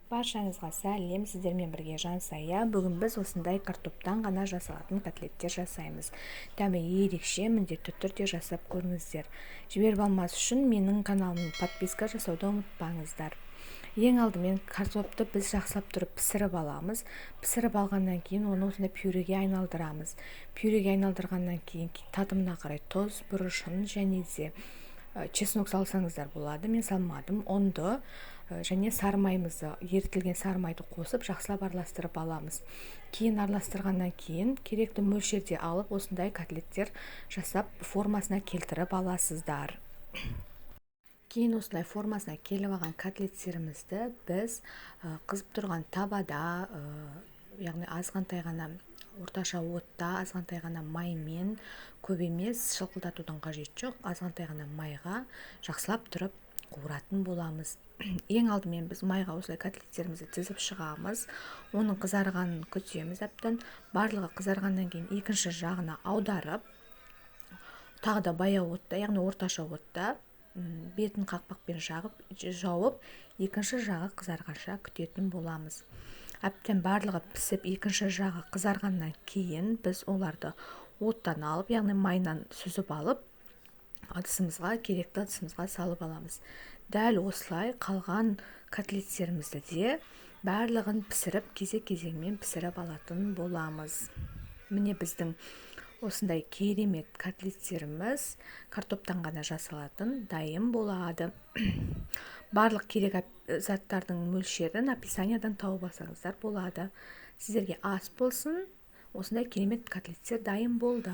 Баршаңызға сәлем, сіздермен бірге Жансая. Бүгін біз осындай картоптан ғана жасалатын котлеттер жасаймыз. Дәмі ерекше, міндетті түрде жасап көріңіздер. Жіберіп алмас үшін менің каналымның подписка жасауды ұмытпаңыздар. Ең алдымен картопты біз жақсылап тұрып пісіріп аламыз. Пісіріп алғаннан кейін оны осындай пюреге айналдырамыз. Пюреге айналдырғаннан кейін татымына қарай тұз, бұрышын және де чеснок салсаңыздар болады. Мен салмадым. Ұнды және сары майымызды, ерітілген сары майды қосып жақсылап араластырып аламыз. Кейін араластырғаннан кейін керекті мөлшерде алып осындай котлеттер жасап формасына келтіріп аласыздар. Кейін осылай формасына келіп алған котлеттерімізді біз қызып тұрған табада, яғни азғантай ғана орташа отта, азғантай ғана маймен, көп емес, шылқылдатудың қажеті жоқ, азғантай ғана майға жақсылап тұрып қуыратын боламыз. Ең алдымен біз майға осылай котлеттерімізді тізіп шығамыз. Оның қызарғанын күтеміз әбден. Барлығы қызарғаннан кейін екінші жағына аударып, тағы да баяу отта, яғни орташа отта бетін қақпақпен жауып, екінші жағы қызарғанша күтетін боламыз. Әбден барлығы пісіп, екінші жағы қызарғаннан кейін біз оларды оттан алып, яғни майынан сүзіп алып, керекті ыдысымызға салып аламыз. Дәл осылай қалған котлеттерімізді де барлығын пісіріп, кезек-кезеңмен пісіріп алатын боламыз. Міне біздің осындай керемет котлеттеріміз картоптан ғана жасалатын дайын болады. Барлық керек заттардың мөлшерін описаниядан тауып алсаңыздар болады. Сіздерге ас болсын, осындай керемет котлеттер дайын болды.